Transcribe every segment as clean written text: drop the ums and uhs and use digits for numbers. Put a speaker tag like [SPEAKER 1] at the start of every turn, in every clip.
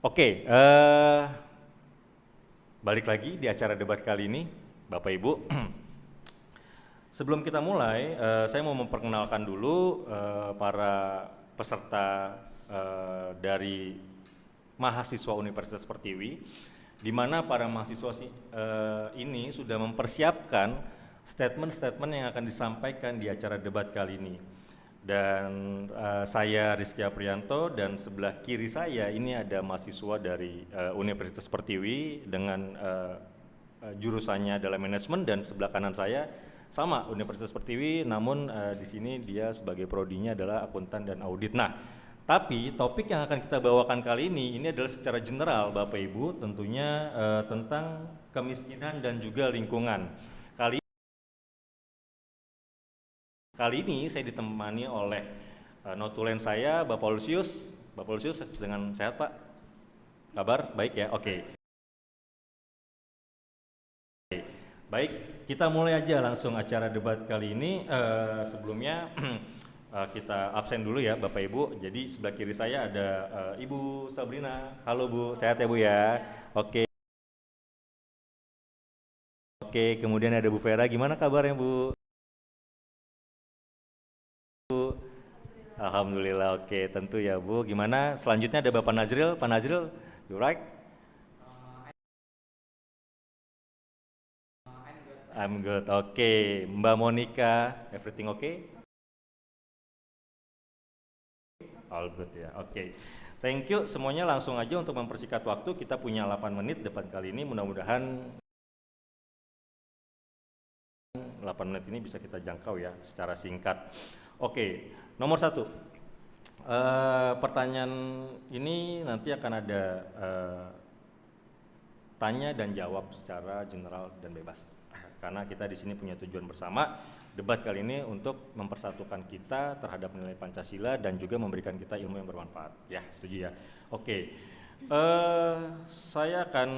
[SPEAKER 1] Oke, balik lagi di acara debat kali ini, Bapak Ibu. Sebelum kita mulai, saya mau memperkenalkan dulu para peserta dari mahasiswa Universitas Pertiwi, di mana para mahasiswa ini sudah mempersiapkan statement-statement yang akan disampaikan di acara debat kali ini. Dan saya Rizky Aprianto, dan sebelah kiri saya ini ada mahasiswa dari Universitas Pertiwi dengan jurusannya adalah manajemen, dan sebelah kanan saya sama Universitas Pertiwi, namun di sini dia sebagai prodinya adalah akuntan dan audit. Nah, tapi topik yang akan kita bawakan kali ini adalah secara general Bapak Ibu, tentunya tentang kemiskinan dan juga lingkungan. Kali ini saya ditemani oleh notulen saya, Bapak Lusius. Bapak Lusius dengan sehat, Pak? Kabar? Baik ya? Oke. Baik, kita mulai aja langsung acara debat kali ini. Sebelumnya kita absen dulu ya Bapak Ibu. Jadi sebelah kiri saya ada Ibu Sabrina. Halo Bu, sehat ya Bu ya? Oke. Oke, kemudian ada Bu Vera. Gimana kabarnya Bu? Alhamdulillah, oke, tentu ya Bu. Gimana? Selanjutnya ada Bapak Nazril. Pak Nazril, you right? I'm good. Oke, Mbak Monica, everything okay? All good ya. Oke. Thank you semuanya, langsung aja untuk mempersingkat waktu. Kita punya 8 menit depan kali ini. Mudah-mudahan 8 menit ini bisa kita jangkau ya secara singkat. Oke, nomor satu. Pertanyaan ini nanti akan ada tanya dan jawab secara general dan bebas. Karena kita di sini punya tujuan bersama, debat kali ini untuk mempersatukan kita terhadap nilai Pancasila dan juga memberikan kita ilmu yang bermanfaat. Ya, setuju ya. Oke, saya akan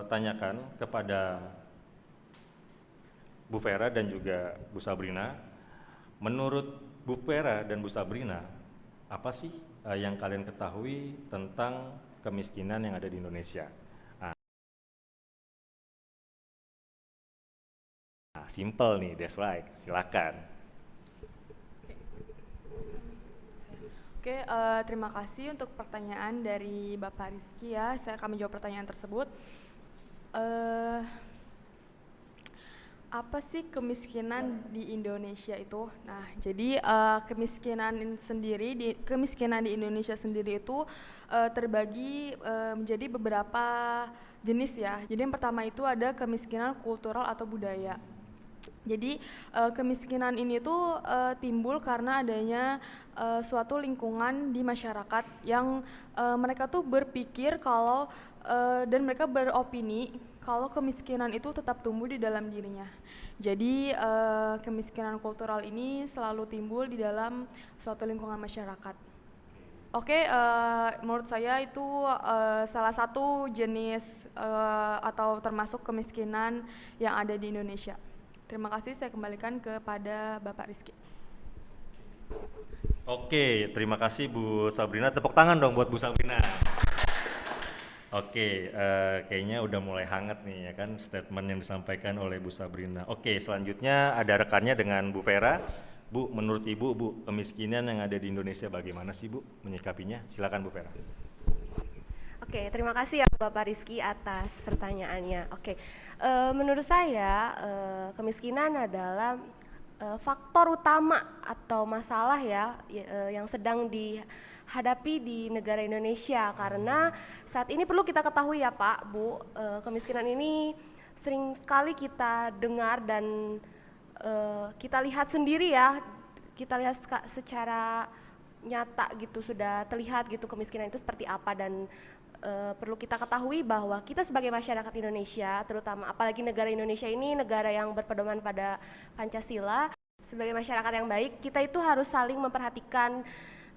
[SPEAKER 1] tanyakan kepada Bu Vera dan juga Bu Sabrina. Menurut Bu Vera dan Bu Sabrina, apa sih yang kalian ketahui tentang kemiskinan yang ada di Indonesia? Nah, simple nih, that's right. Silakan.
[SPEAKER 2] Oke, terima kasih untuk pertanyaan dari Bapak Rizky ya. Saya akan menjawab pertanyaan tersebut. Apa sih kemiskinan di Indonesia itu? Nah, jadi kemiskinan di Indonesia sendiri itu terbagi menjadi beberapa jenis ya. Jadi yang pertama itu ada kemiskinan kultural atau budaya. Jadi kemiskinan ini tuh timbul karena adanya suatu lingkungan di masyarakat yang mereka tuh berpikir kalau dan mereka beropini kalau kemiskinan itu tetap tumbuh di dalam dirinya. Jadi kemiskinan kultural ini selalu timbul di dalam suatu lingkungan masyarakat. Oke, menurut saya itu salah satu jenis atau termasuk kemiskinan yang ada di Indonesia. Terima kasih, saya kembalikan kepada Bapak Rizky.
[SPEAKER 1] Oke, terima kasih Bu Sabrina. Tepuk tangan dong buat Bu Sabrina. Oke, kayaknya udah mulai hangat nih ya kan statement yang disampaikan oleh Bu Sabrina. Oke, selanjutnya ada rekannya dengan Bu Vera. Bu, menurut Ibu, Bu, kemiskinan yang ada di Indonesia bagaimana sih Bu menyikapinya? Silakan Bu Vera.
[SPEAKER 3] Oke, terima kasih ya Bapak Rizky atas pertanyaannya. Oke, menurut saya kemiskinan adalah faktor utama atau masalah ya yang sedang dihadapi di negara Indonesia, karena saat ini perlu kita ketahui ya Pak, Bu, kemiskinan ini sering sekali kita dengar dan kita lihat sendiri ya, kita lihat secara nyata gitu, sudah terlihat gitu kemiskinan itu seperti apa. Dan perlu kita ketahui bahwa kita sebagai masyarakat Indonesia, terutama apalagi negara Indonesia ini negara yang berpedoman pada Pancasila, sebagai masyarakat yang baik kita itu harus saling memperhatikan,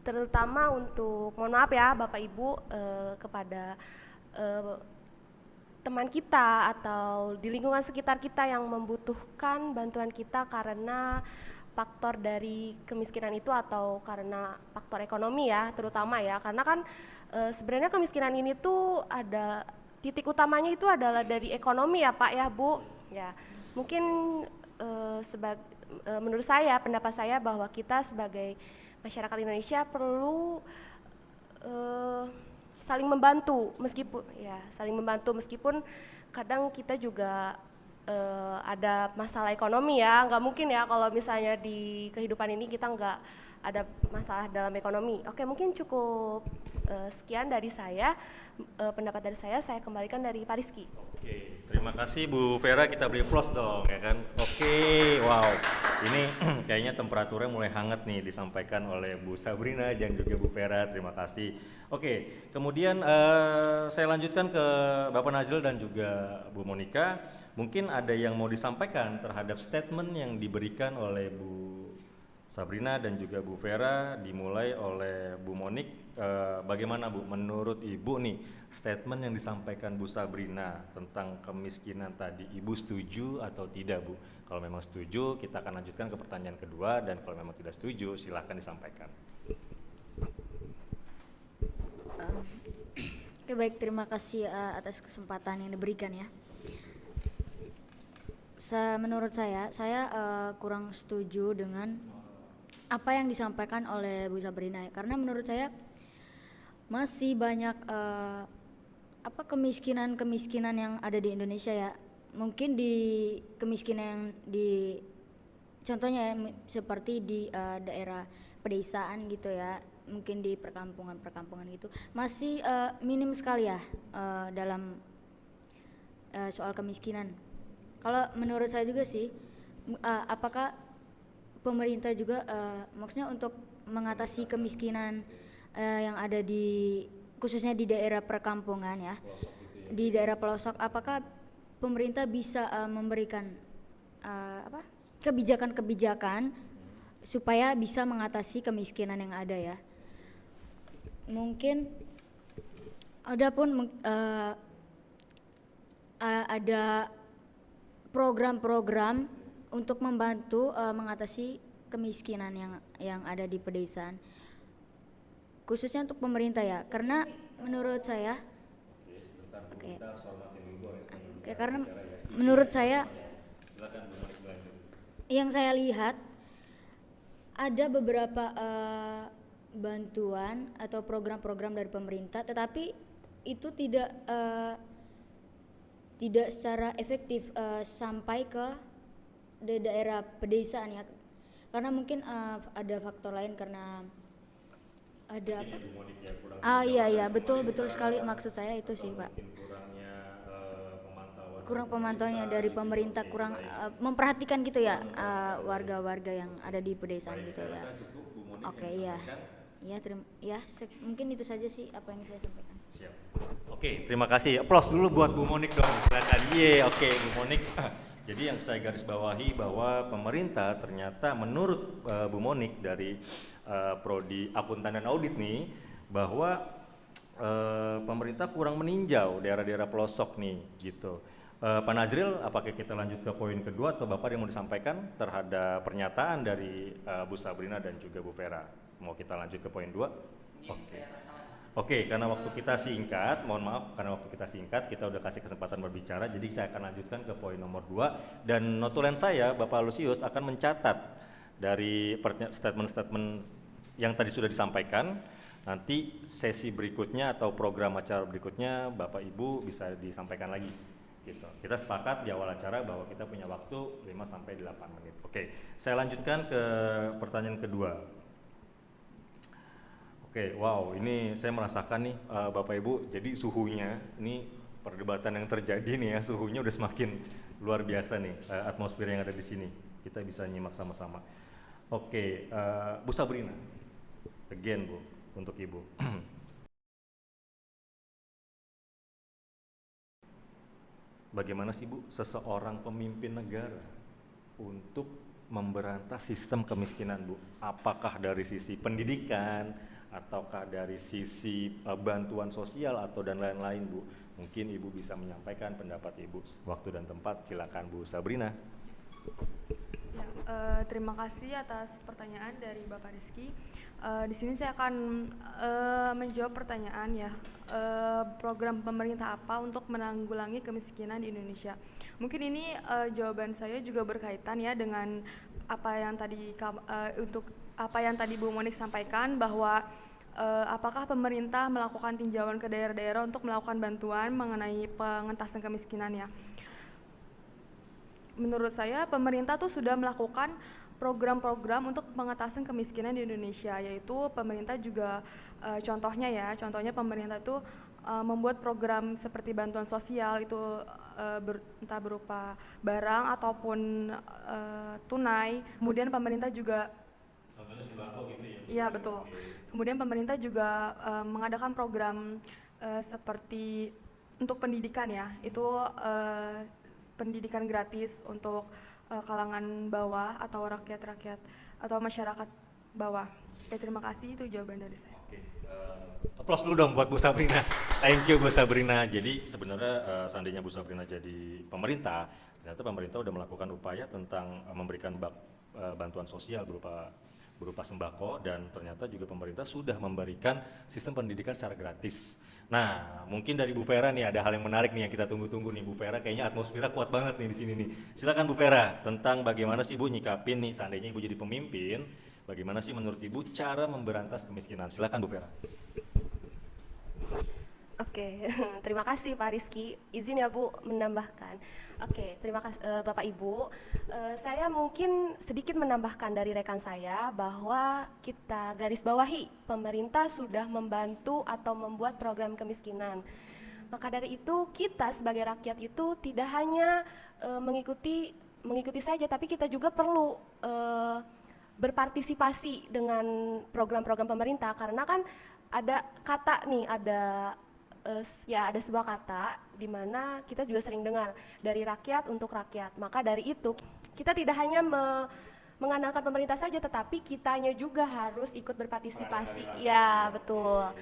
[SPEAKER 3] terutama untuk, mohon maaf ya Bapak Ibu, kepada teman kita atau di lingkungan sekitar kita yang membutuhkan bantuan kita, karena faktor dari kemiskinan itu atau karena faktor ekonomi ya, terutama ya, karena kan sebenarnya kemiskinan ini tuh ada titik utamanya itu adalah dari ekonomi ya Pak ya Bu. Ya, mungkin menurut saya, pendapat saya bahwa kita sebagai masyarakat Indonesia perlu saling membantu meskipun kadang kita juga ada masalah ekonomi ya, nggak mungkin ya kalau misalnya di kehidupan ini kita nggak ada masalah dalam ekonomi. Oke, mungkin cukup sekian dari saya, pendapat dari saya kembalikan dari Pak Rizky.
[SPEAKER 1] Oke, terima kasih Bu Vera, kita beri applause dong ya kan. Oke, wow, ini kayaknya temperaturnya mulai hangat nih disampaikan oleh Bu Sabrina dan juga Bu Vera, terima kasih. Oke, kemudian saya lanjutkan ke Bapak Najil dan juga Bu Monika. Mungkin ada yang mau disampaikan terhadap statement yang diberikan oleh Bu Sabrina dan juga Bu Vera, dimulai oleh Bu Monik. Bagaimana Bu, menurut Ibu nih statement yang disampaikan Bu Sabrina tentang kemiskinan tadi, Ibu setuju atau tidak Bu? Kalau memang setuju, kita akan lanjutkan ke pertanyaan kedua, dan kalau memang tidak setuju, silahkan disampaikan.
[SPEAKER 4] Oke, baik, terima kasih atas kesempatan yang diberikan ya. Menurut saya kurang setuju dengan apa yang disampaikan oleh Bu Sabrina, karena menurut saya masih banyak kemiskinan yang ada di Indonesia ya. Mungkin di kemiskinan yang di contohnya ya, seperti di daerah pedesaan gitu ya, mungkin di perkampungan gitu masih minim sekali ya dalam soal kemiskinan. Kalau menurut saya juga sih, apakah pemerintah juga maksudnya untuk mengatasi kemiskinan yang ada khususnya di daerah perkampungan ya, di daerah pelosok, apakah pemerintah bisa memberikan kebijakan-kebijakan supaya bisa mengatasi kemiskinan yang ada ya. Mungkin ada program-program untuk membantu mengatasi kemiskinan yang ada di pedesaan, khususnya untuk pemerintah ya, karena menurut saya karena menurut saya yang saya lihat ada beberapa bantuan atau program-program dari pemerintah, tetapi itu tidak secara efektif sampai ke daerah pedesaan ya, karena mungkin ada faktor lain, karena ada iya betul sekali, maksud saya itu sih Pak, kurang pemantauannya dari pemerintah, kurang memperhatikan gitu ya warga-warga yang ada di pedesaan gitu ya. Oke, mungkin itu saja sih apa yang saya sampaikan.
[SPEAKER 1] Siap. Oke, terima kasih. Applause dulu buat Bu Monik dong. Silakan. Oke, Bu Monik. Jadi yang saya garis bawahi bahwa pemerintah ternyata menurut Bu Monik dari Prodi Akuntan dan Audit nih, bahwa pemerintah kurang meninjau daerah-daerah pelosok nih gitu. Pak Najril, apakah kita lanjut ke poin kedua atau Bapak yang mau disampaikan terhadap pernyataan dari Bu Sabrina dan juga Bu Vera? Mau kita lanjut ke poin 2? Oke, karena waktu kita singkat, mohon maaf karena waktu kita singkat, kita udah kasih kesempatan berbicara, jadi saya akan lanjutkan ke poin nomor 2, dan notulen saya, Bapak Lusius, akan mencatat dari statement-statement yang tadi sudah disampaikan. Nanti sesi berikutnya atau program acara berikutnya Bapak Ibu bisa disampaikan lagi gitu. Kita sepakat di awal acara bahwa kita punya waktu 5-8 menit. Oke, saya lanjutkan ke pertanyaan kedua. Oke, wow, ini saya merasakan nih Bapak Ibu, jadi suhunya, ini perdebatan yang terjadi nih ya, suhunya udah semakin luar biasa nih, atmosfer yang ada di sini, kita bisa nyimak sama-sama. Oke, Bu Sabrina, again Bu, untuk Ibu. Bagaimana sih Bu, seseorang pemimpin negara untuk memberantas sistem kemiskinan Bu? Apakah dari sisi pendidikan, ataukah dari sisi bantuan sosial atau dan lain-lain Bu? Mungkin Ibu bisa menyampaikan pendapat Ibu. Waktu dan tempat, silakan Bu Sabrina.
[SPEAKER 2] Ya, Terima kasih atas pertanyaan dari Bapak Rizky. Di sini saya akan menjawab pertanyaan ya. Program pemerintah apa untuk menanggulangi kemiskinan di Indonesia? Mungkin ini jawaban saya juga berkaitan ya dengan apa yang tadi untuk apa yang tadi Bu Monik sampaikan, bahwa apakah pemerintah melakukan tinjauan ke daerah-daerah untuk melakukan bantuan mengenai pengentasan kemiskinan ya? Menurut saya pemerintah tuh sudah melakukan program-program untuk pengentasan kemiskinan di Indonesia, yaitu pemerintah juga contohnya pemerintah tuh membuat program seperti bantuan sosial itu entah berupa barang ataupun tunai. Kemudian pemerintah juga
[SPEAKER 1] Contohnya sembako gitu ya?
[SPEAKER 2] iya betul. Kemudian pemerintah juga mengadakan program seperti untuk pendidikan ya, itu pendidikan gratis untuk kalangan bawah atau rakyat-rakyat atau masyarakat bawah. Oke, terima kasih, itu jawaban dari saya.
[SPEAKER 1] Oke, applause dulu dong buat Bu Sabrina. Thank you Bu Sabrina. Jadi sebenarnya seandainya Bu Sabrina jadi pemerintah, ternyata pemerintah udah melakukan upaya tentang memberikan bantuan sosial berupa sembako, dan ternyata juga pemerintah sudah memberikan sistem pendidikan secara gratis. Nah, mungkin dari Bu Vera nih ada hal yang menarik nih yang kita tunggu-tunggu nih. Bu Vera kayaknya atmosfernya kuat banget nih di sini nih. Silakan Bu Vera, tentang bagaimana sih Ibu nyikapin nih seandainya Ibu jadi pemimpin, bagaimana sih menurut Ibu cara memberantas kemiskinan? Silakan Bu Vera.
[SPEAKER 3] Oke, terima kasih Pak Rizky. Izin ya Bu menambahkan. Oke, terima kasih Bapak Ibu. Saya mungkin sedikit menambahkan dari rekan saya bahwa kita garis bawahi pemerintah sudah membantu atau membuat program kemiskinan. Maka dari itu kita sebagai rakyat itu tidak hanya mengikuti saja, tapi kita juga perlu berpartisipasi dengan program-program pemerintah, karena kan ada kata nih, ada sebuah kata di mana kita juga sering dengar, dari rakyat untuk rakyat. Maka dari itu kita tidak hanya mengandalkan pemerintah saja, tetapi kitanya juga harus ikut berpartisipasi. Ya betul.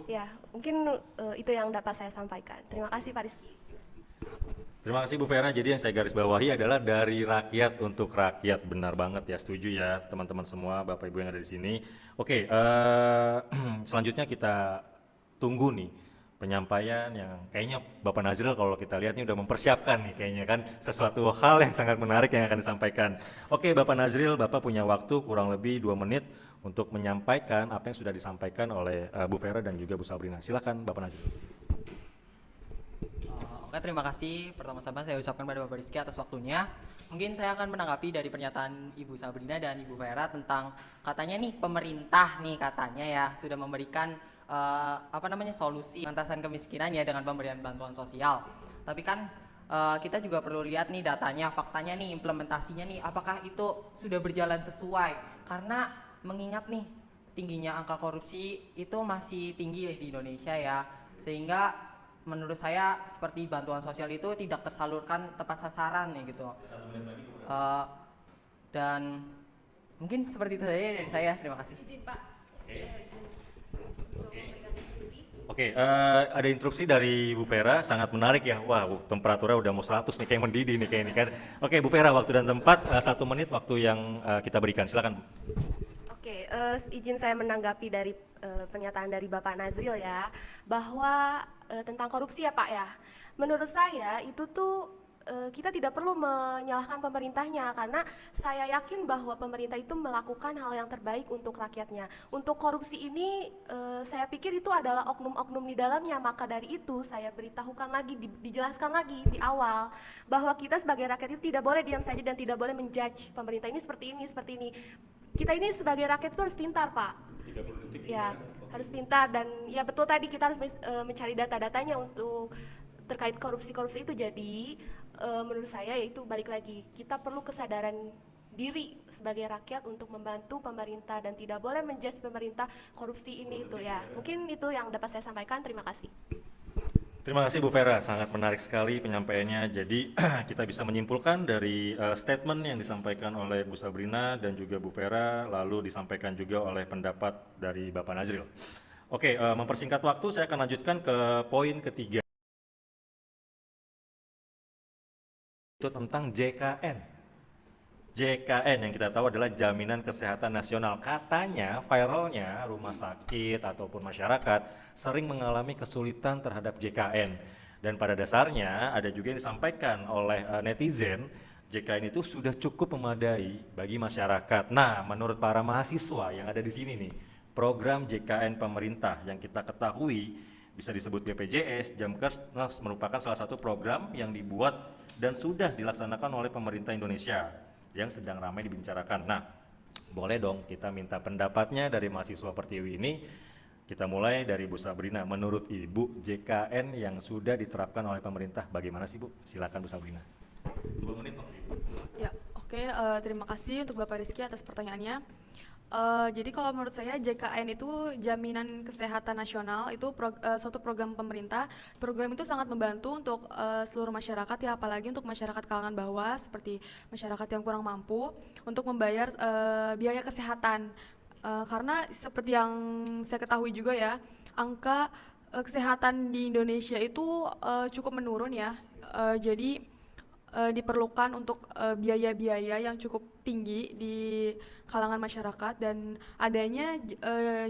[SPEAKER 3] Ya mungkin itu yang dapat saya sampaikan. Terima kasih Pak Rizky.
[SPEAKER 1] Terima kasih Bu Vera. Jadi yang saya garis bawahi adalah dari rakyat untuk rakyat. Benar banget ya, setuju ya teman-teman semua, Bapak Ibu yang ada di sini. Oke, selanjutnya kita tunggu nih penyampaian yang kayaknya Bapak Nazril kalau kita lihat ini udah mempersiapkan nih kayaknya kan sesuatu hal yang sangat menarik yang akan disampaikan. Oke Bapak Nazril, Bapak punya waktu kurang lebih 2 menit untuk menyampaikan apa yang sudah disampaikan oleh Bu Vera dan juga Bu Sabrina. Silakan Bapak Nazril.
[SPEAKER 5] Oke, terima kasih. Pertama-tama saya ucapkan pada Bapak Rizky atas waktunya. Mungkin saya akan menanggapi dari pernyataan Ibu Sabrina dan Ibu Vera tentang katanya nih pemerintah nih katanya ya sudah memberikan solusi pengentasan kemiskinan ya dengan pemberian bantuan sosial. Tapi kan kita juga perlu lihat nih datanya, faktanya nih, implementasinya nih, apakah itu sudah berjalan sesuai? Karena mengingat nih tingginya angka korupsi itu masih tinggi di Indonesia ya, sehingga menurut saya seperti bantuan sosial itu tidak tersalurkan tepat sasaran ya gitu. Dan mungkin seperti itu saja dari saya. Terima kasih.
[SPEAKER 1] Oke, ada interupsi dari Bu Vera, sangat menarik ya. Wah, temperaturnya udah mau 100 nih, kayak mendidih nih kayak ini kan. Oke, Bu Vera, waktu dan tempat 1 menit waktu yang kita berikan. Silakan.
[SPEAKER 3] Oke, izin saya menanggapi dari pernyataan dari Bapak Nazril ya, bahwa tentang korupsi ya Pak ya. Menurut saya itu tuh kita tidak perlu menyalahkan pemerintahnya, karena saya yakin bahwa pemerintah itu melakukan hal yang terbaik untuk rakyatnya. Untuk korupsi ini saya pikir itu adalah oknum-oknum di dalamnya, maka dari itu saya beritahukan lagi, dijelaskan lagi di awal bahwa kita sebagai rakyat itu tidak boleh diam saja dan tidak boleh menjudge pemerintah ini seperti ini, seperti ini. Kita ini sebagai rakyat itu harus pintar Pak. Ya, harus pintar, dan ya betul tadi kita harus mencari data-datanya untuk terkait korupsi-korupsi itu. Jadi menurut saya yaitu balik lagi, kita perlu kesadaran diri sebagai rakyat untuk membantu pemerintah dan tidak boleh menjudge pemerintah korupsi ini itu ya. Mungkin itu yang dapat saya sampaikan. Terima kasih.
[SPEAKER 1] Terima kasih Bu Vera, sangat menarik sekali penyampaiannya. Jadi kita bisa menyimpulkan dari statement yang disampaikan oleh Bu Sabrina dan juga Bu Vera, lalu disampaikan juga oleh pendapat dari Bapak Nazril. Oke, mempersingkat waktu saya akan lanjutkan ke poin ketiga. itu tentang JKN. JKN yang kita tahu adalah Jaminan Kesehatan Nasional. Katanya viralnya rumah sakit ataupun masyarakat sering mengalami kesulitan terhadap JKN. Dan pada dasarnya ada juga yang disampaikan oleh netizen, JKN itu sudah cukup memadai bagi masyarakat. Nah, menurut para mahasiswa yang ada di sini nih, program JKN pemerintah yang kita ketahui bisa disebut BPJS, Jamkesnas merupakan salah satu program yang dibuat dan sudah dilaksanakan oleh pemerintah Indonesia yang sedang ramai dibicarakan. Nah, boleh dong kita minta pendapatnya dari mahasiswa Pertiwi ini. Kita mulai dari Bu Sabrina. Menurut Ibu, JKN yang sudah diterapkan oleh pemerintah bagaimana sih Bu? Silakan Bu Sabrina. 2 menit Ibu.
[SPEAKER 2] Ya, oke. Terima kasih untuk Bapak Rizky atas pertanyaannya. Jadi kalau menurut saya JKN itu Jaminan Kesehatan Nasional itu suatu program pemerintah. Program itu sangat membantu untuk seluruh masyarakat ya, apalagi untuk masyarakat kalangan bawah seperti masyarakat yang kurang mampu untuk membayar biaya kesehatan. Karena seperti yang saya ketahui juga ya, angka kesehatan di Indonesia itu cukup menurun ya. Jadi diperlukan untuk biaya-biaya yang cukup tinggi di kalangan masyarakat, dan adanya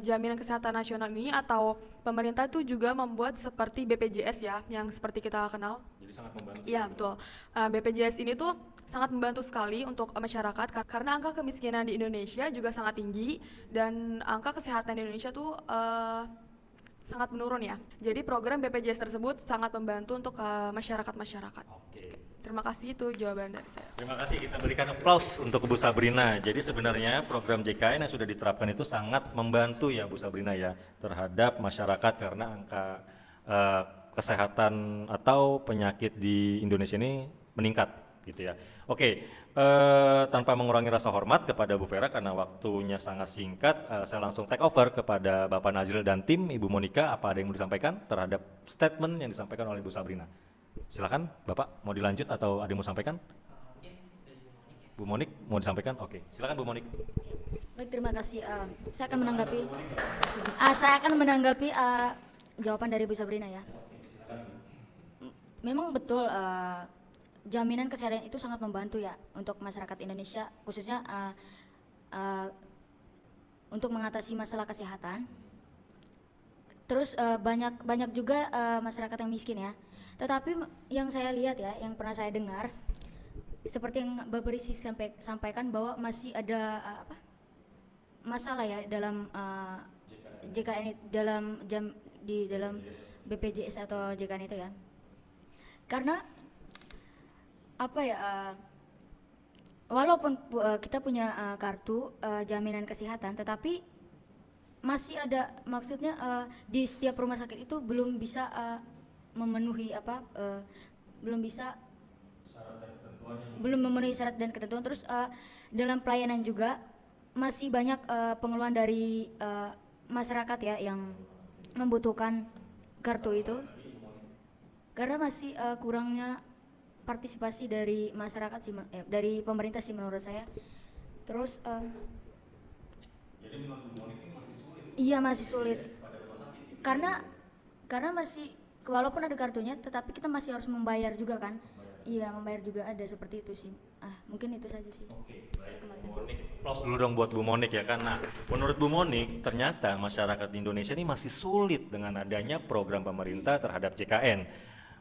[SPEAKER 2] jaminan kesehatan nasional ini atau pemerintah itu juga membuat seperti BPJS ya, yang seperti kita kenal.
[SPEAKER 1] Jadi sangat membantu.
[SPEAKER 2] Iya betul. BPJS ini tuh sangat membantu sekali untuk masyarakat karena angka kemiskinan di Indonesia juga sangat tinggi dan angka kesehatan di Indonesia tuh sangat menurun ya. Jadi program BPJS tersebut sangat membantu untuk masyarakat-masyarakat.
[SPEAKER 1] Oke.
[SPEAKER 2] Terima kasih, itu jawaban dari saya.
[SPEAKER 1] Terima kasih, kita berikan aplaus untuk Bu Sabrina. Jadi sebenarnya program JKN yang sudah diterapkan itu sangat membantu ya Bu Sabrina ya terhadap masyarakat karena angka kesehatan atau penyakit di Indonesia ini meningkat gitu ya. Oke, tanpa mengurangi rasa hormat kepada Bu Vera karena waktunya sangat singkat, saya langsung take over kepada Bapak Nazril dan tim. Ibu Monika, apa ada yang mau disampaikan terhadap statement yang disampaikan oleh Bu Sabrina? Silakan Bapak, mau dilanjut atau ada yang mau sampaikan? Bu Monik mau disampaikan? Oke, silakan Bu Monik.
[SPEAKER 4] Baik, terima kasih. Saya akan menanggapi jawaban dari Bu Sabrina ya. Memang betul jaminan kesehatan itu sangat membantu ya untuk masyarakat Indonesia, khususnya untuk mengatasi masalah kesehatan. Terus banyak juga masyarakat yang miskin ya. Tetapi yang saya lihat ya, yang pernah saya dengar, seperti yang Bapak Rizky sampaikan bahwa masih ada masalah ya dalam JKN dalam BPJS atau JKN itu ya. Karena walaupun kita punya kartu jaminan kesehatan, tetapi masih ada, maksudnya di setiap rumah sakit itu belum bisa memenuhi belum memenuhi syarat dan ketentuan. Terus dalam pelayanan juga masih banyak pengeluaran dari masyarakat ya yang membutuhkan kartu itu, karena masih kurangnya partisipasi dari masyarakat sih, dari pemerintah sih menurut saya. Terus
[SPEAKER 1] Jadi menurut Bu Monik ini masih sulit.
[SPEAKER 4] iya masih sulit karena masih, walaupun ada kartunya tetapi kita masih harus membayar juga kan. Iya, membayar juga ada, seperti itu sih. Mungkin itu saja sih.
[SPEAKER 1] Oke, baik Bu Monik. Aplaus dulu dong buat Bu Monik ya, karena menurut Bu Monik ternyata masyarakat di Indonesia ini masih sulit dengan adanya program pemerintah terhadap JKN.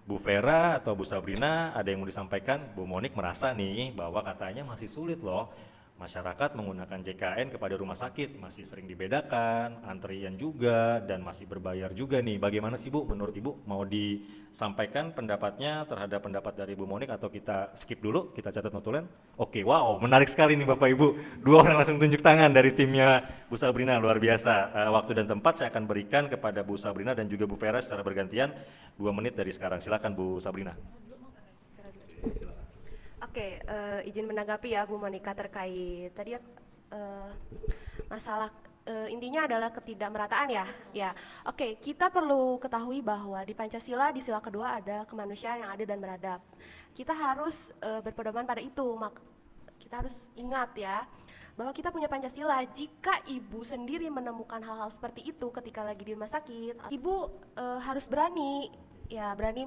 [SPEAKER 1] Bu Vera atau Bu Sabrina ada yang mau disampaikan? Bu Monik merasa nih bahwa katanya masih sulit loh masyarakat menggunakan JKN kepada rumah sakit, masih sering dibedakan, antrian juga, dan masih berbayar juga nih. Bagaimana sih Bu, menurut Ibu, mau disampaikan pendapatnya terhadap pendapat dari Bu Monik atau kita skip dulu, kita catat notulen? Oke, wow, menarik sekali nih Bapak Ibu, 2 orang langsung tunjuk tangan dari timnya Bu Sabrina, luar biasa. Waktu dan tempat saya akan berikan kepada Bu Sabrina dan juga Bu Vera secara bergantian 2 menit dari sekarang. Silakan Bu Sabrina.
[SPEAKER 3] Oke, izin menanggapi ya Bu Monika terkait tadi masalah intinya adalah ketidakmerataan ya. Ya, oke, kita perlu ketahui bahwa di Pancasila di sila kedua ada kemanusiaan yang adil dan beradab. Kita harus berpedoman pada itu. Kita harus ingat ya bahwa kita punya Pancasila. Jika ibu sendiri menemukan hal-hal seperti itu ketika lagi di rumah sakit, ibu harus berani ya berani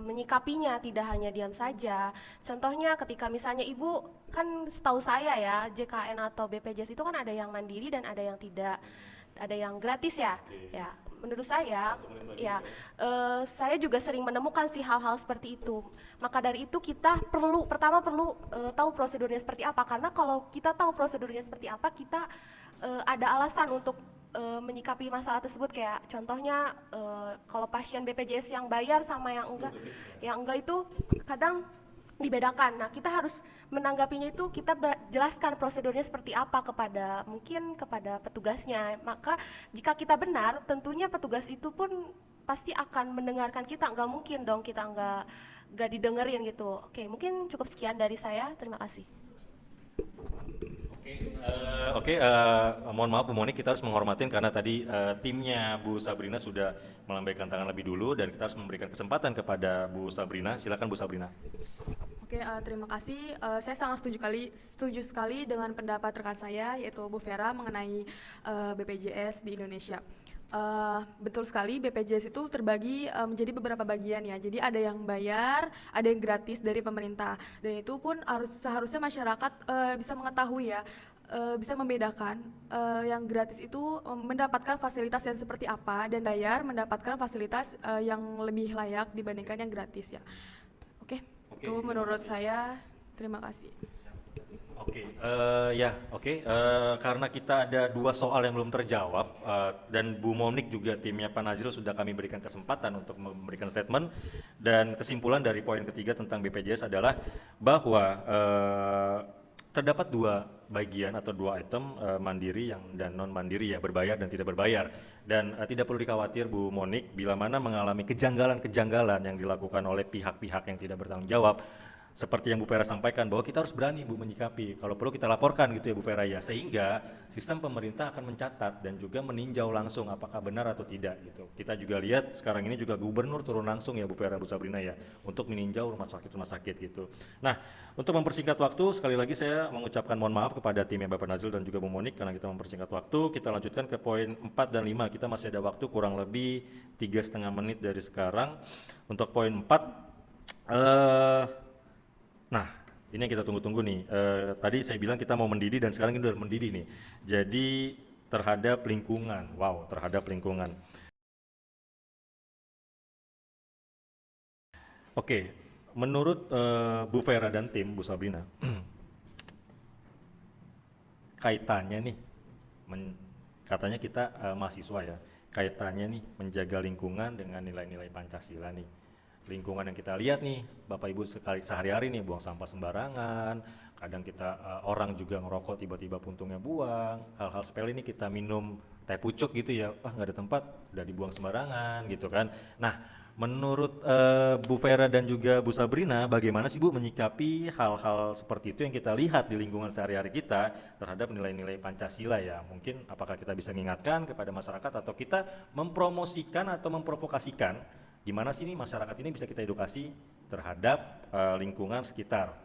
[SPEAKER 3] menyikapinya, tidak hanya diam saja. Contohnya ketika misalnya ibu, kan setahu saya ya JKN atau BPJS itu kan ada yang mandiri dan ada yang tidak, ada yang gratis ya. Ya menurut saya ya saya juga sering menemukan sih hal-hal seperti itu. Maka dari itu kita pertama perlu tahu prosedurnya seperti apa, karena kalau kita tahu prosedurnya seperti apa, kita ada alasan untuk menyikapi masalah tersebut. Kayak contohnya kalau pasien BPJS yang bayar sama yang enggak itu kadang dibedakan. Nah, kita harus menanggapinya itu, kita jelaskan prosedurnya seperti apa mungkin kepada petugasnya. Maka jika kita benar, tentunya petugas itu pun pasti akan mendengarkan kita. Enggak mungkin dong kita enggak didengerin gitu. Oke, mungkin cukup sekian dari saya. Terima kasih.
[SPEAKER 1] Mohon maaf Bu Monik, kita harus menghormatin karena tadi timnya Bu Sabrina sudah melambaikan tangan lebih dulu dan kita harus memberikan kesempatan kepada Bu Sabrina. Silakan Bu Sabrina.
[SPEAKER 2] Oke, terima kasih. Saya sangat setuju sekali dengan pendapat rekan saya, yaitu Bu Vera, mengenai BPJS di Indonesia. Betul sekali, BPJS itu terbagi menjadi beberapa bagian ya. Jadi ada yang bayar, ada yang gratis dari pemerintah. Dan itu pun seharusnya masyarakat bisa mengetahui ya, bisa membedakan yang gratis itu mendapatkan fasilitas yang seperti apa, dan bayar mendapatkan fasilitas yang lebih layak dibandingkan yang gratis ya. Oke, itu menurut saya. Terima kasih.
[SPEAKER 1] Karena kita ada 2 soal yang belum terjawab dan Bu Monik juga timnya Pak Nazril sudah kami berikan kesempatan untuk memberikan statement, dan kesimpulan dari poin ketiga tentang BPJS adalah bahwa terdapat 2 bagian atau 2 item, mandiri dan non mandiri ya, berbayar dan tidak berbayar, dan tidak perlu dikhawatir Bu Monik bila mana mengalami kejanggalan yang dilakukan oleh pihak-pihak yang tidak bertanggung jawab. Seperti yang Bu Vera sampaikan, bahwa kita harus berani Bu menyikapi, kalau perlu kita laporkan gitu ya Bu Vera ya, sehingga sistem pemerintah akan mencatat dan juga meninjau langsung apakah benar atau tidak gitu. Kita juga lihat sekarang ini juga gubernur turun langsung ya Bu Vera, Bu Sabrina ya, untuk meninjau rumah sakit gitu. Nah, untuk mempersingkat waktu, sekali lagi saya mengucapkan mohon maaf kepada timnya Bapak Nazril dan juga Bu Monik karena kita mempersingkat waktu. Kita lanjutkan ke poin 4 dan 5, kita masih ada waktu kurang lebih 3,5 menit dari sekarang. Untuk poin 4, nah, ini yang kita tunggu-tunggu nih. Tadi saya bilang kita mau mendidih dan sekarang ini udah mendidih nih. Jadi terhadap lingkungan, terhadap lingkungan. Oke, menurut Bu Vera dan tim Bu Sabrina, kaitannya nih, katanya kita mahasiswa ya, kaitannya nih menjaga lingkungan dengan nilai-nilai Pancasila nih. Lingkungan yang kita lihat nih Bapak Ibu sehari-hari nih, buang sampah sembarangan, kadang kita orang juga ngerokok tiba-tiba puntungnya buang, hal-hal sepele ini, kita minum teh pucuk gitu ya, nggak ada tempat, udah dibuang sembarangan gitu kan. Nah, menurut Bu Vera dan juga Bu Sabrina, bagaimana sih Bu menyikapi hal-hal seperti itu yang kita lihat di lingkungan sehari-hari kita terhadap nilai-nilai Pancasila ya? Mungkin apakah kita bisa mengingatkan kepada masyarakat atau kita mempromosikan atau memprovokasikan gimana sih nih masyarakat ini bisa kita edukasi terhadap lingkungan sekitar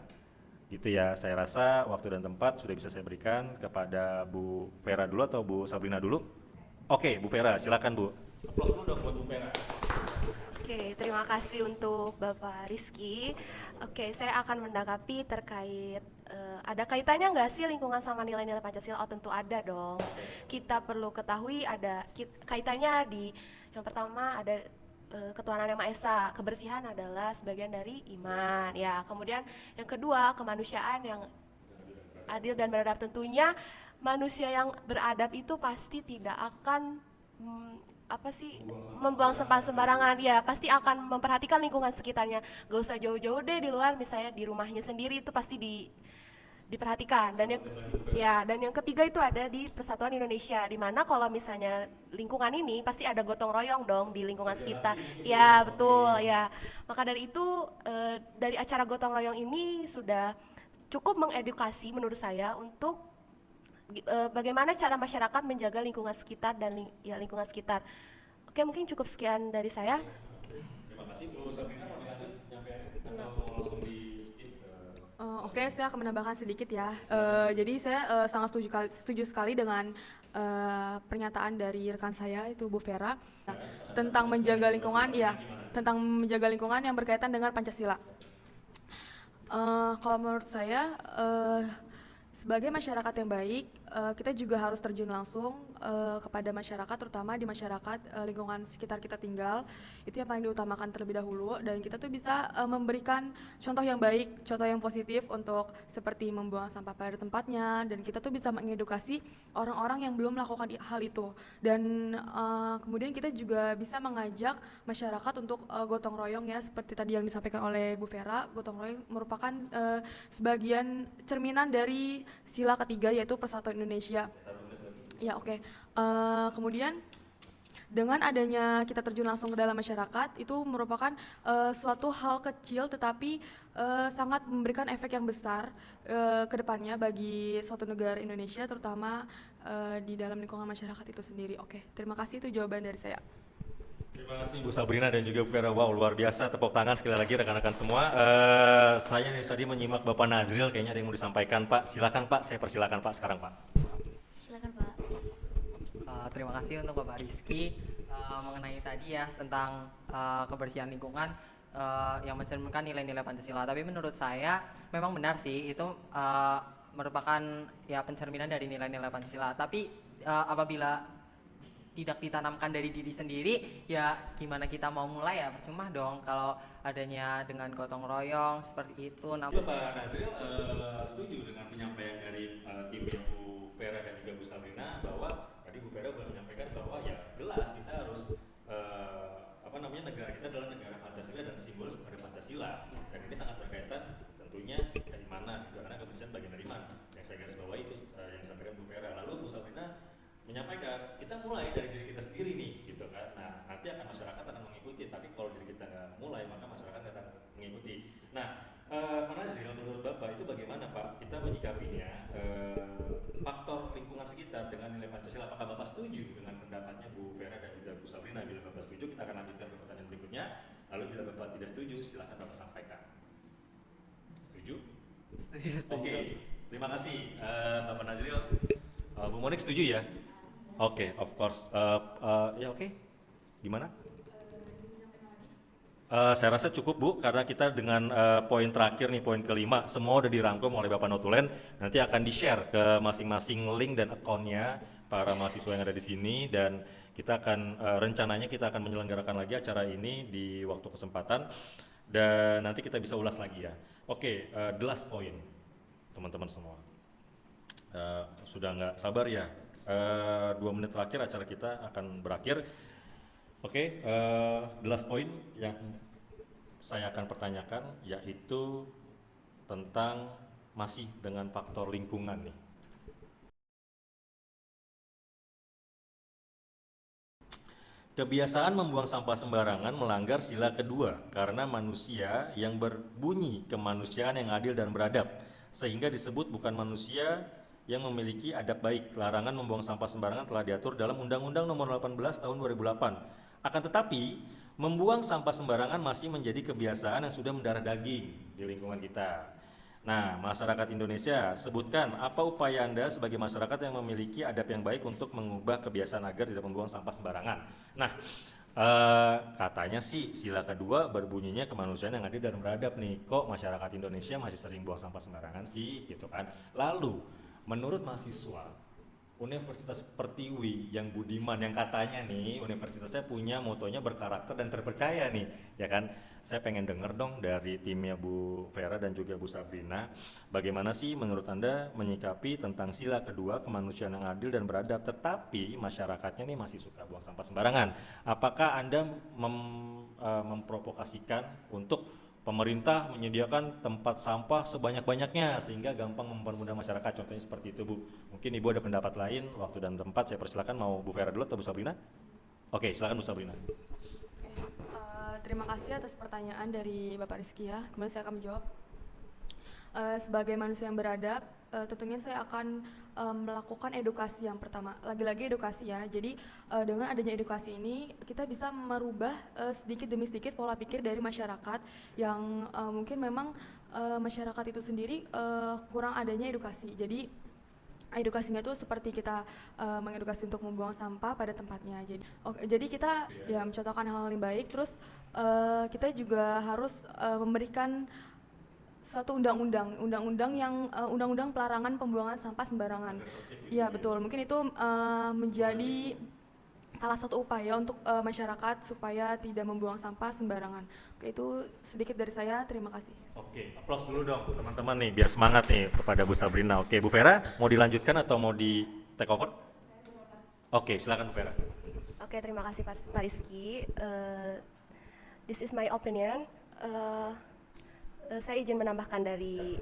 [SPEAKER 1] gitu ya. Saya rasa waktu dan tempat sudah bisa saya berikan kepada Bu Vera dulu atau Bu Sabrina dulu. Oke, Bu Vera silakan Bu. Aplaus dulu dong buat Bu Vera.
[SPEAKER 3] Oke, terima kasih untuk Bapak Rizky. Oke, saya akan menanggapi terkait ada kaitannya nggak sih lingkungan sama nilai-nilai Pancasila? Oh, tentu ada dong. Kita perlu ketahui ada kaitannya yang pertama ada ketuhanan yang Maha Esa. Kebersihan adalah sebagian dari iman ya. Kemudian yang kedua, kemanusiaan yang adil dan beradab. Tentunya manusia yang beradab itu pasti tidak akan membuang sampah sembarangan ya, pasti akan memperhatikan lingkungan sekitarnya. Gak usah jauh-jauh deh, di luar misalnya di rumahnya sendiri itu pasti diperhatikan. Dan yang ketiga itu ada di Persatuan Indonesia, di mana kalau misalnya lingkungan ini pasti ada gotong royong dong di lingkungan sekitar. Ya betul ya. Maka dari itu dari acara gotong royong ini sudah cukup mengedukasi menurut saya untuk bagaimana cara masyarakat menjaga lingkungan sekitar dan lingkungan sekitar. Oke, mungkin cukup sekian dari saya.
[SPEAKER 1] Terima kasih Bu Sabrina, mau dilanjut atau mau langsung di skip?
[SPEAKER 2] Oke, saya akan menambahkan sedikit ya. Jadi saya sangat setuju sekali dengan pernyataan dari rekan saya itu Bu Vera tentang menjaga lingkungan, ya, tentang menjaga lingkungan yang berkaitan dengan Pancasila. Kalau menurut saya, sebagai masyarakat yang baik, kita juga harus terjun langsung kepada masyarakat, terutama di masyarakat lingkungan sekitar kita tinggal. Itu yang paling diutamakan terlebih dahulu, dan kita tuh bisa memberikan contoh yang baik, contoh yang positif untuk seperti membuang sampah pada tempatnya, dan kita tuh bisa mengedukasi orang-orang yang belum melakukan hal itu. Dan kemudian kita juga bisa mengajak masyarakat untuk gotong royong ya, seperti tadi yang disampaikan oleh Bu Vera. Gotong royong merupakan sebagian cerminan dari sila ketiga, yaitu Persatuan Indonesia. Ya, oke. Kemudian dengan adanya kita terjun langsung ke dalam masyarakat, itu merupakan suatu hal kecil tetapi sangat memberikan efek yang besar ke depannya bagi suatu negara Indonesia, terutama di dalam lingkungan masyarakat itu sendiri. Oke, terima kasih, itu jawaban dari saya.
[SPEAKER 1] Terima kasih Bu Sabrina dan juga Bu Vera. Wow, luar biasa. Tepuk tangan sekali lagi rekan-rekan semua. Saya dari tadi menyimak Bapak Nazril, kayaknya ada yang mau disampaikan Pak. Silakan Pak, saya persilakan Pak sekarang Pak.
[SPEAKER 4] Silakan Pak.
[SPEAKER 5] Terima kasih untuk Bapak Rizky mengenai tadi ya tentang kebersihan lingkungan yang mencerminkan nilai-nilai Pancasila. Tapi menurut saya memang benar sih itu merupakan ya pencerminan dari nilai-nilai Pancasila. Tapi apabila tidak ditanamkan dari diri sendiri, ya gimana kita mau mulai ya, percuma dong kalau adanya dengan gotong royong seperti itu.
[SPEAKER 1] Bapak Nazril setuju dengan penyampaian dari timnya Bu Vera dan juga Bu Sabrina bahwa tadi Bu Vera sudah menyampaikan bahwa ya jelas kita harus negara kita adalah negara Pancasila dan simbol kepada Pancasila, dan ini sangat berkaitan tentunya dari mana gitu, karena kebersihan bagian dari mana yang saya garis bawahi itu yang disampaikan Bu Vera. Lalu Bu Sabrina menyampaikan kita mulai dari diri kita sendiri nih gitu kan. Nah, nanti akan masyarakat akan mengikuti, tapi kalau diri kita nggak mulai maka masyarakat nggak akan mengikuti. Nah, Pak Nazril, menurut Bapak itu bagaimana Pak kita menyikapinya faktor lingkungan sekitar dengan nilai Pancasila? Apakah Bapak setuju dengan pendapatnya Bu Vera dan juga Bu Sabrina? Bila Bapak setuju, kita akan lanjutkan ke pertanyaan berikutnya. Lalu bila Bapak tidak setuju, silakan Bapak sampaikan. Setuju?
[SPEAKER 5] Setuju.
[SPEAKER 1] Oke, terima kasih Bapak Nazril. Bu Monik setuju ya? Oke, of course. Ya oke. Gimana? Saya rasa cukup Bu, karena kita dengan poin terakhir nih, poin kelima, semua udah dirangkum oleh Bapak Notulen. Nanti akan di-share ke masing-masing link dan akunnya para mahasiswa yang ada di sini, dan kita akan rencananya kita akan menyelenggarakan lagi acara ini di waktu kesempatan, dan nanti kita bisa ulas lagi ya. Oke, the last point, teman-teman semua. Sudah nggak sabar ya. 2 menit terakhir acara kita akan berakhir. Oke, the last point yang saya akan pertanyakan yaitu tentang masih dengan faktor lingkungan nih. Kebiasaan membuang sampah sembarangan melanggar sila kedua karena manusia yang berbunyi kemanusiaan yang adil dan beradab, sehingga disebut bukan manusia yang memiliki adab baik. Larangan membuang sampah sembarangan telah diatur dalam Undang-Undang Nomor 18 Tahun 2008. Akan tetapi, membuang sampah sembarangan masih menjadi kebiasaan yang sudah mendarah daging di lingkungan kita. Nah, masyarakat Indonesia, sebutkan apa upaya Anda sebagai masyarakat yang memiliki adab yang baik untuk mengubah kebiasaan agar tidak membuang sampah sembarangan. Nah, katanya sih sila kedua berbunyinya kemanusiaan yang adil dan beradab nih. Kok masyarakat Indonesia masih sering buang sampah sembarangan sih gitu kan. Lalu, menurut mahasiswa Universitas Pertiwi yang budiman, yang katanya nih universitasnya punya motonya berkarakter dan terpercaya nih, ya kan? Saya pengen denger dong dari timnya Bu Vera dan juga Bu Sabrina, bagaimana sih menurut Anda menyikapi tentang sila kedua kemanusiaan yang adil dan beradab, tetapi masyarakatnya nih masih suka buang sampah sembarangan. Apakah Anda memprovokasikan untuk pemerintah menyediakan tempat sampah sebanyak-banyaknya sehingga gampang mempermudah masyarakat, contohnya seperti itu Bu. Mungkin Ibu ada pendapat lain, waktu dan tempat saya persilakan. Mau Bu Vera dulu atau Bu Sabrina? Oke, silakan Bu Sabrina.
[SPEAKER 2] Terima kasih atas pertanyaan dari Bapak Rizky ya. Kemudian saya akan menjawab. Sebagai manusia yang beradab, tentunya saya akan melakukan edukasi yang pertama. Lagi-lagi edukasi ya. Jadi dengan adanya edukasi ini kita bisa merubah sedikit demi sedikit pola pikir dari masyarakat yang mungkin memang masyarakat itu sendiri kurang adanya edukasi. Jadi edukasinya itu seperti kita mengedukasi untuk membuang sampah pada tempatnya. Jadi kita ya mencontohkan hal-hal yang baik. Terus kita juga harus memberikan suatu undang-undang yang undang-undang pelarangan pembuangan sampah sembarangan. Iya betul. Mungkin itu menjadi salah satu upaya untuk masyarakat supaya tidak membuang sampah sembarangan. Oke, itu sedikit dari saya. Terima kasih.
[SPEAKER 1] Oke, aplaus dulu dong teman-teman nih biar semangat nih kepada Bu Sabrina. Oke, Bu Vera mau dilanjutkan atau mau di take over? Oke, silakan Bu Vera.
[SPEAKER 3] Oke, terima kasih Pak Rizky. This is my opinion. Saya izin menambahkan dari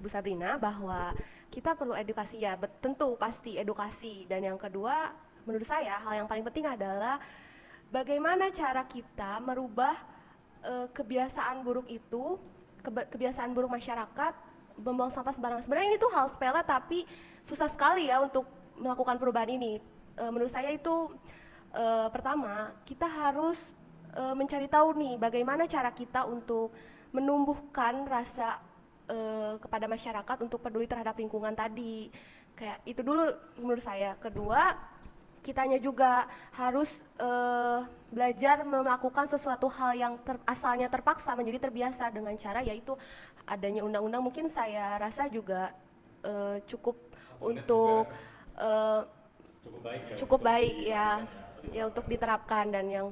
[SPEAKER 3] Bu Sabrina bahwa kita perlu edukasi ya, tentu pasti edukasi. Dan yang kedua, menurut saya hal yang paling penting adalah bagaimana cara kita merubah kebiasaan buruk itu, kebiasaan buruk masyarakat membuang sampah sembarangan. Sebenarnya ini tuh hal sepele tapi susah sekali ya untuk melakukan perubahan ini. Menurut saya itu pertama kita harus mencari tahu nih bagaimana cara kita untuk menumbuhkan rasa kepada masyarakat untuk peduli terhadap lingkungan tadi. Kayak itu dulu menurut saya. Kedua, kitanya juga harus belajar melakukan sesuatu hal yang asalnya terpaksa menjadi terbiasa dengan cara yaitu adanya undang-undang. Mungkin saya rasa juga cukup untuk cukup baik ya untuk diterapkan. Dan yang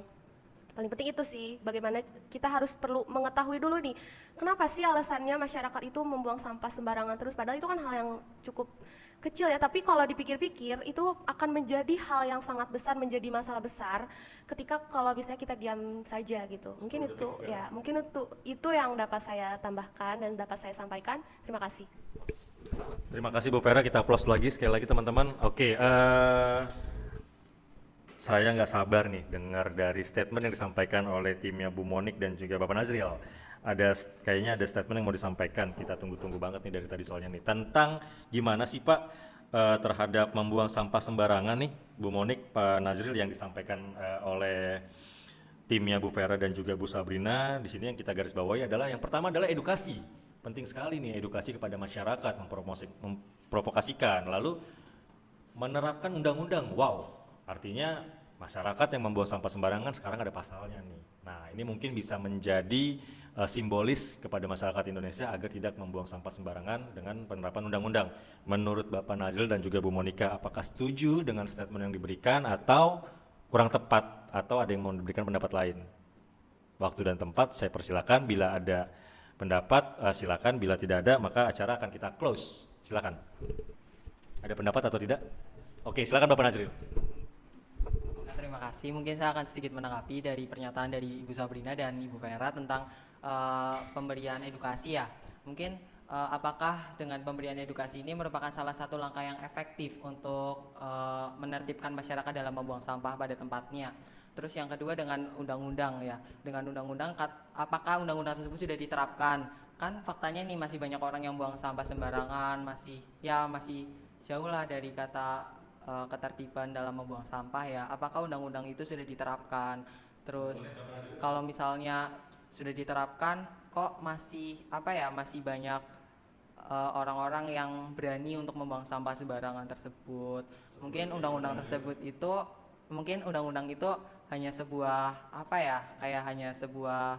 [SPEAKER 3] paling penting itu sih bagaimana kita harus perlu mengetahui dulu nih kenapa sih alasannya masyarakat itu membuang sampah sembarangan terus, padahal itu kan hal yang cukup kecil ya, tapi kalau dipikir-pikir itu akan menjadi hal yang sangat besar, menjadi masalah besar ketika kalau misalnya kita diam saja gitu. Mungkin itu ya, mungkin itu yang dapat saya tambahkan dan dapat saya sampaikan. Terima kasih.
[SPEAKER 1] Terima kasih Bu Vera, kita aplaus lagi sekali lagi teman-teman. Oke, saya nggak sabar nih dengar dari statement yang disampaikan oleh timnya Bu Monik dan juga Bapak Nazril. Kayaknya ada statement yang mau disampaikan, kita tunggu-tunggu banget nih dari tadi soalnya nih. Tentang gimana sih Pak terhadap membuang sampah sembarangan nih, Bu Monik, Pak Nazril, yang disampaikan oleh timnya Bu Vera dan juga Bu Sabrina. Di sini yang kita garis bawahi adalah yang pertama adalah edukasi. Penting sekali nih edukasi kepada masyarakat, memprovokasikan, lalu menerapkan undang-undang. Wow, artinya masyarakat yang membuang sampah sembarangan sekarang ada pasalnya nih. Nah, ini mungkin bisa menjadi simbolis kepada masyarakat Indonesia agar tidak membuang sampah sembarangan dengan penerapan undang-undang. Menurut Bapak Nazril dan juga Bu Monika, apakah setuju dengan statement yang diberikan atau kurang tepat, atau ada yang mau diberikan pendapat lain? Waktu dan tempat saya persilakan, bila ada pendapat silakan, bila tidak ada maka acara akan kita close. Silakan. Ada pendapat atau tidak? Oke, silakan Bapak Nazril.
[SPEAKER 5] Terima kasih. Mungkin saya akan sedikit menanggapi dari pernyataan dari Ibu Sabrina dan Ibu Vera tentang pemberian edukasi ya. Mungkin apakah dengan pemberian edukasi ini merupakan salah satu langkah yang efektif untuk menertibkan masyarakat dalam membuang sampah pada tempatnya. Terus yang kedua dengan undang-undang ya. Dengan undang-undang, apakah undang-undang tersebut sudah diterapkan? Kan faktanya nih masih banyak orang yang buang sampah sembarangan, masih jauh lah dari kata ketertiban dalam membuang sampah ya. Apakah undang-undang itu sudah diterapkan? Terus kalau misalnya sudah diterapkan kok masih masih banyak orang-orang yang berani untuk membuang sampah sembarangan tersebut. Mungkin undang-undang itu hanya sebuah hanya sebuah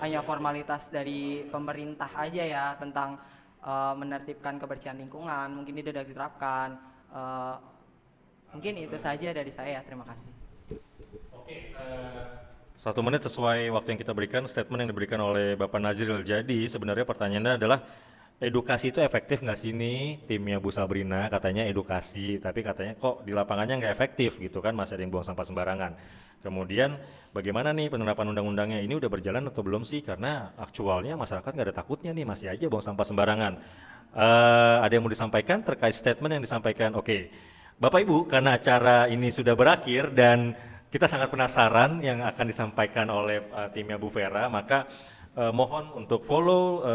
[SPEAKER 5] hanya formalitas dari pemerintah aja ya tentang menertibkan kebersihan lingkungan. Mungkin itu sudah diterapkan. Mungkin itu saja dari saya. Terima kasih.
[SPEAKER 1] Oke, 1 menit sesuai waktu yang kita berikan, statement yang diberikan oleh Bapak Nazril. Jadi sebenarnya pertanyaannya adalah edukasi itu efektif nggak sih nih? Timnya Bu Sabrina katanya edukasi, tapi katanya kok di lapangannya nggak efektif gitu kan, masih ada yang buang sampah sembarangan. Kemudian bagaimana nih penerapan undang-undangnya ini, udah berjalan atau belum sih? Karena aktualnya masyarakat nggak ada takutnya nih, masih aja buang sampah sembarangan. Ada yang mau disampaikan terkait statement yang disampaikan? Oke, Bapak Ibu, karena acara ini sudah berakhir dan kita sangat penasaran yang akan disampaikan oleh timnya Bu Vera, maka mohon untuk follow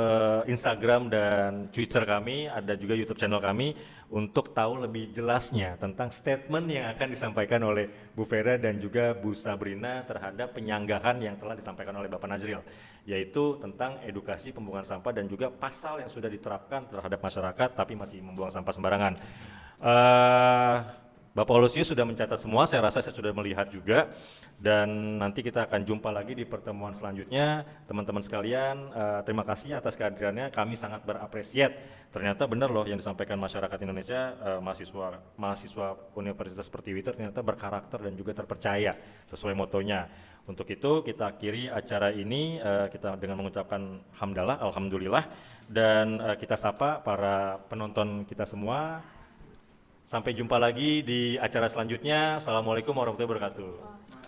[SPEAKER 1] Instagram dan Twitter kami, ada juga YouTube channel kami untuk tahu lebih jelasnya tentang statement yang akan disampaikan oleh Bu Vera dan juga Bu Sabrina terhadap penyanggahan yang telah disampaikan oleh Bapak Nazril, yaitu tentang edukasi pembuangan sampah dan juga pasal yang sudah diterapkan terhadap masyarakat tapi masih membuang sampah sembarangan. Bapak Olusius sudah mencatat semua, saya rasa saya sudah melihat juga, dan nanti kita akan jumpa lagi di pertemuan selanjutnya. Teman-teman sekalian, terima kasih atas kehadirannya, kami sangat berapresiat. Ternyata benar loh yang disampaikan masyarakat Indonesia, mahasiswa Universitas Pertiwi ternyata berkarakter dan juga terpercaya sesuai motonya. Untuk itu kita akhiri acara ini kita dengan mengucapkan hamdalah, alhamdulillah, dan kita sapa para penonton kita semua. Sampai jumpa lagi di acara selanjutnya. Assalamualaikum warahmatullahi wabarakatuh.